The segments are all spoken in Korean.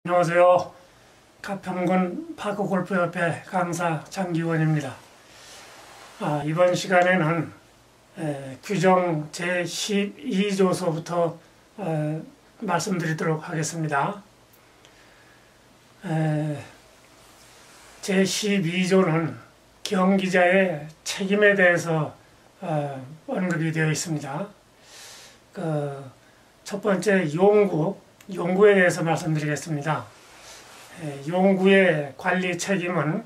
안녕하세요. 가평군 파크골프협회 강사 장기원입니다. 이번 시간에는 규정 제12조서부터 말씀드리도록 하겠습니다. 제12조는 경기자의 책임에 대해서 언급이 되어 있습니다. 첫 번째 용구에 대해서 말씀드리겠습니다. 용구의 관리 책임은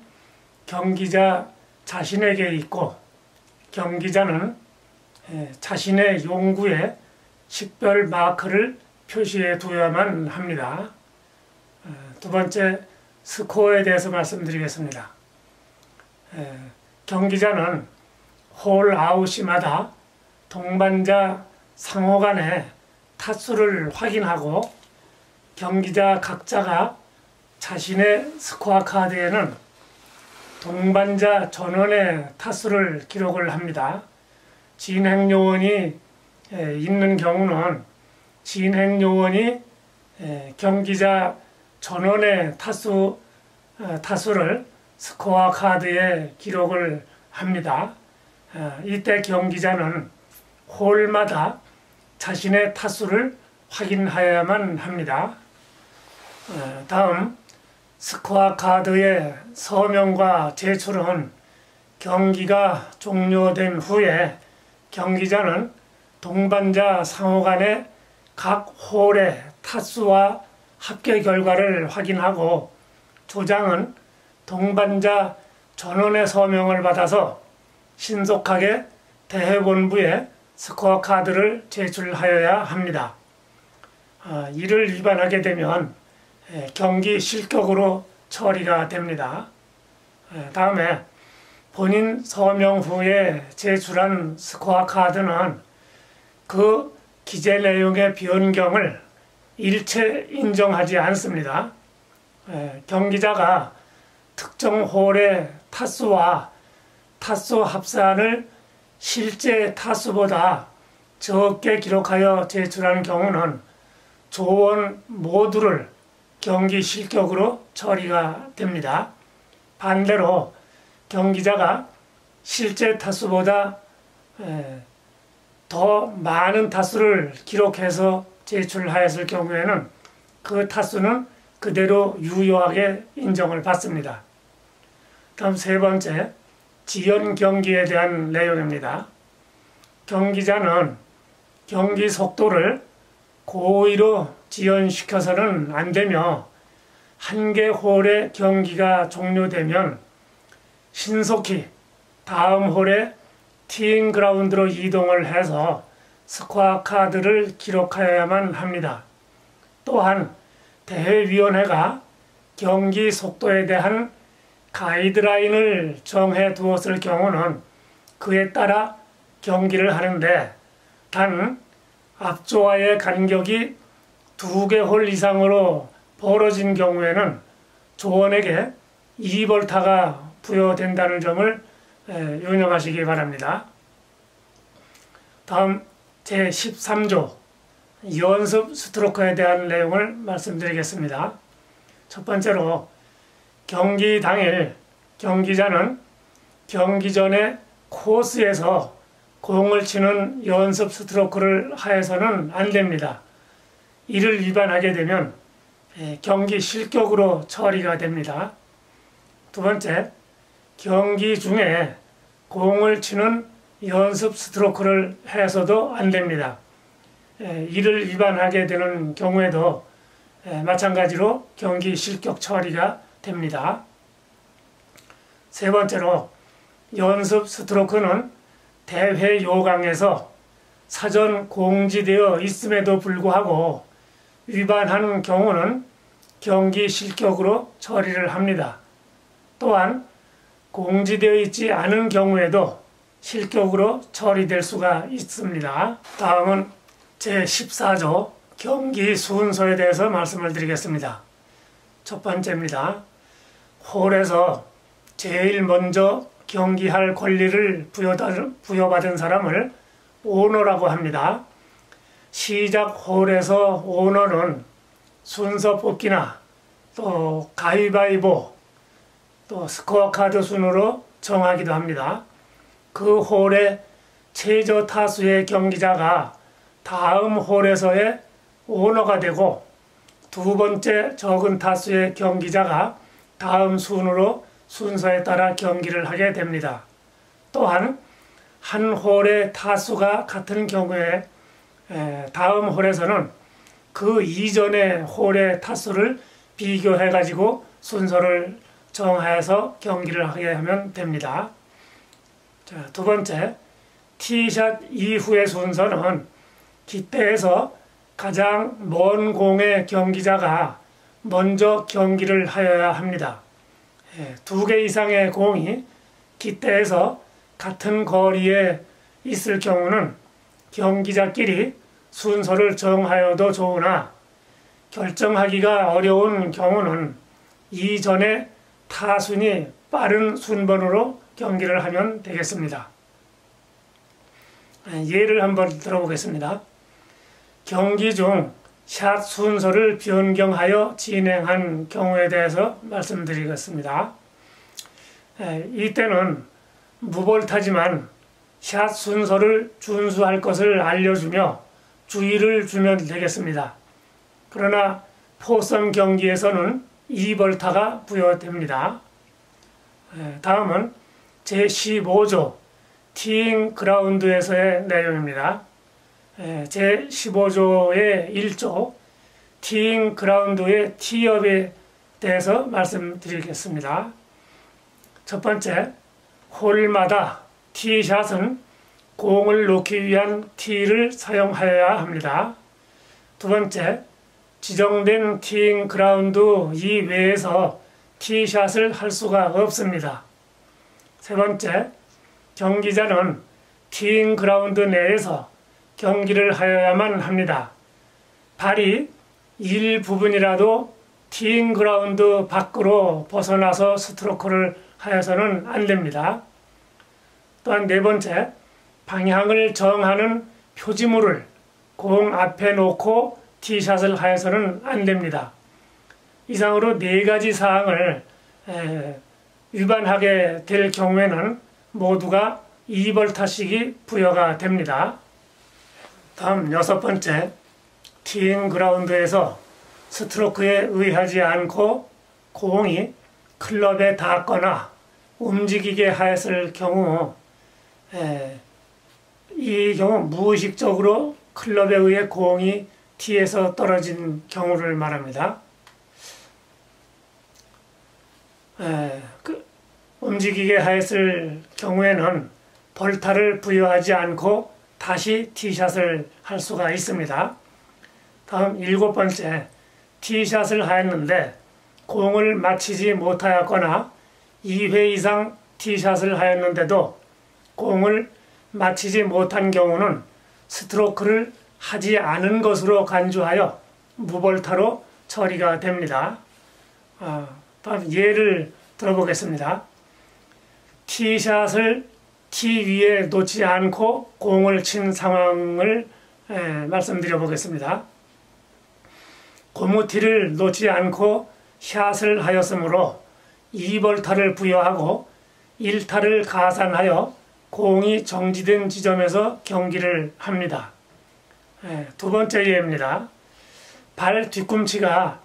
경기자 자신에게 있고, 경기자는 자신의 용구에 식별 마크를 표시해 두어야만 합니다. 두 번째, 스코어에 대해서 말씀드리겠습니다. 경기자는 홀 아웃시마다 동반자 상호 간의 타수를 확인하고, 경기자 각자가 자신의 스코어 카드에는 동반자 전원의 타수를 기록을 합니다. 진행요원이 있는 경우는 진행요원이 경기자 전원의 타수를 스코어 카드에 기록을 합니다. 이때 경기자는 홀마다 자신의 타수를 확인하여야만 합니다. 다음, 스코어 카드의 서명과 제출은 경기가 종료된 후에 경기자는 동반자 상호 간의 각 홀의 타수와 합계 결과를 확인하고, 조장은 동반자 전원의 서명을 받아서 신속하게 대회본부에 스코어 카드를 제출하여야 합니다. 이를 위반하게 되면 경기 실격으로 처리가 됩니다. 다음에 본인 서명 후에 제출한 스코어 카드는 그 기재 내용의 변경을 일체 인정하지 않습니다. 경기자가 특정 홀의 타수와 타수 합산을 실제 타수보다 적게 기록하여 제출한 경우는 조원 모두를 경기 실격으로 처리가 됩니다. 반대로 경기자가 실제 타수보다 더 많은 타수를 기록해서 제출하였을 경우에는 그 타수는 그대로 유효하게 인정을 받습니다. 다음 세 번째, 지연 경기에 대한 내용입니다. 경기자는 경기 속도를 고의로 지연시켜서는 안 되며, 한 개 홀의 경기가 종료되면 신속히 다음 홀에 티잉 그라운드로 이동을 해서 스코어 카드를 기록하여야만 합니다. 또한 대회위원회가 경기 속도에 대한 가이드라인을 정해 두었을 경우는 그에 따라 경기를 하는데, 단 앞조와의 간격이 2개 홀 이상으로 벌어진 경우에는 조원에게 2벌타가 부여된다는 점을 유념하시기 바랍니다. 다음 제13조 연습 스트로크에 대한 내용을 말씀드리겠습니다. 첫 번째로, 경기 당일 경기자는 경기 전에 코스에서 공을 치는 연습 스트로크를 하여서는 안 됩니다. 이를 위반하게 되면 경기 실격으로 처리가 됩니다. 두 번째, 경기 중에 공을 치는 연습 스트로크를 해서도 안 됩니다. 이를 위반하게 되는 경우에도 마찬가지로 경기 실격 처리가 됩니다. 세 번째로, 연습 스트로크는 대회 요강에서 사전 공지되어 있음에도 불구하고 위반하는 경우는 경기 실격으로 처리를 합니다. 또한 공지되어 있지 않은 경우에도 실격으로 처리될 수가 있습니다. 다음은 제14조 경기 순서에 대해서 말씀을 드리겠습니다. 첫 번째입니다. 홀에서 제일 먼저 경기할 권리를 부여받은 사람을 오너라고 합니다. 시작 홀에서 오너는 순서 뽑기나 또 가위바위보, 또 스코어 카드 순으로 정하기도 합니다. 그 홀의 최저 타수의 경기자가 다음 홀에서의 오너가 되고 두 번째 적은 타수의 경기자가 다음 순으로 순서에 따라 경기를 하게 됩니다. 또한 한 홀의 타수가 같은 경우에 다음 홀에서는 그 이전의 홀의 타수를 비교해 가지고 순서를 정하여서 경기를 하게 하면 됩니다. 자, 두 번째, 티샷 이후의 순서는 기대에서 가장 먼 공의 경기자가 먼저 경기를 하여야 합니다. 두 개 이상의 공이 기대에서 같은 거리에 있을 경우는 경기자끼리 순서를 정하여도 좋으나 결정하기가 어려운 경우는 이전에 타순이 빠른 순번으로 경기를 하면 되겠습니다. 예를 한번 들어보겠습니다. 경기 중 샷 순서를 변경하여 진행한 경우에 대해서 말씀드리겠습니다. 이때는 무볼타지만 샷 순서를 준수할 것을 알려주며 주의를 주면 되겠습니다. 그러나 포섬 경기에서는 2벌타가 부여됩니다. 다음은 제15조 티잉 그라운드에서의 내용입니다. 제15조의 1조 티잉 그라운드의 티업에 대해서 말씀드리겠습니다. 첫 번째, 홀마다 티샷은 공을 놓기 위한 티를 사용하여야 합니다. 두 번째, 지정된 티잉 그라운드 이외에서 티샷을 할 수가 없습니다. 세 번째, 경기자는 티잉 그라운드 내에서 경기를 하여야만 합니다. 발이 일부분이라도 티잉 그라운드 밖으로 벗어나서 스트로크를 하여서는 안 됩니다. 또한 네 번째, 방향을 정하는 표지물을 공 앞에 놓고 티샷을 하여서는 안 됩니다. 이상으로 네 가지 사항을 위반하게 될 경우에는 모두가 2벌타씩이 부여가 됩니다. 다음 여섯 번째, 티잉 그라운드에서 스트로크에 의하지 않고 공이 클럽에 닿거나 움직이게 하였을 경우 이 경우 무의식적으로 클럽에 의해 공이 티에서 떨어진 경우를 말합니다. 움직이게 하였을 경우에는 벌타를 부여하지 않고 다시 티샷을 할 수가 있습니다. 다음 일곱 번째, 티샷을 하였는데 공을 맞히지 못하였거나 2회 이상 티샷을 하였는데도 공을 맞히지 못한 경우는 스트로크를 하지 않은 것으로 간주하여 무벌타로 처리가 됩니다. 다음 예를 들어보겠습니다. 티샷을 티 위에 놓지 않고 공을 친 상황을 말씀드려 보겠습니다. 고무티를 놓지 않고 샷을 하였으므로 2벌타를 부여하고 1타를 가산하여 공이 정지된 지점에서 경기를 합니다. 두 번째 예입니다. 발 뒤꿈치가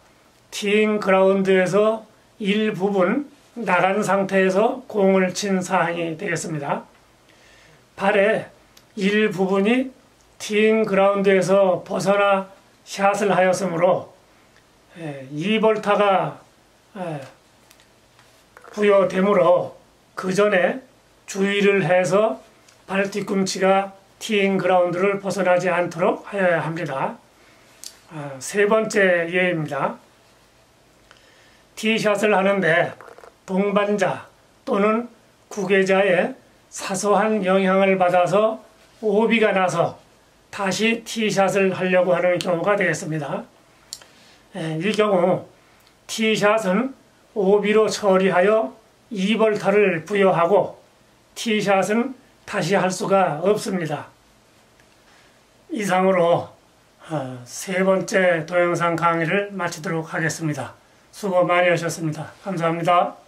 티잉 그라운드에서 일부분 나간 상태에서 공을 친 사항이 되겠습니다. 발의 일부분이 티잉 그라운드에서 벗어나 샷을 하였으므로 2벌타가 부여되므로 그 전에 주의를 해서 발 뒤꿈치가 티잉 그라운드를 벗어나지 않도록 하여야 합니다. 세 번째 예입니다. 티샷을 하는데 동반자 또는 구계자의 사소한 영향을 받아서 오비가 나서 다시 티샷을 하려고 하는 경우가 되겠습니다. 이 경우 티샷은 오비로 처리하여 2벌타를 부여하고 티샷은 다시 할 수가 없습니다. 이상으로 세 번째 동영상 강의를 마치도록 하겠습니다. 수고 많이 하셨습니다. 감사합니다.